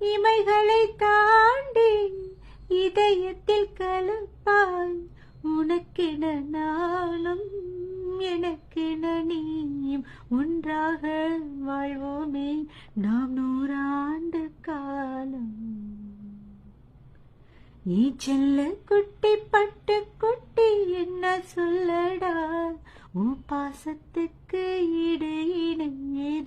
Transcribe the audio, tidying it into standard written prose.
இமைகளை தாண்டி இதயத்தில் கலப்பாய். உனக்கென நானும் எனக்கென நீயும் ஒன்றாக வாழ்வோமே நாம் 100 ஆண்டு காலம். நீ செல்ல குட்டி பட்டு குட்டி என்ன சொல்லடா, உன் பாசத்துக்கு ஈடு இணை ஏது?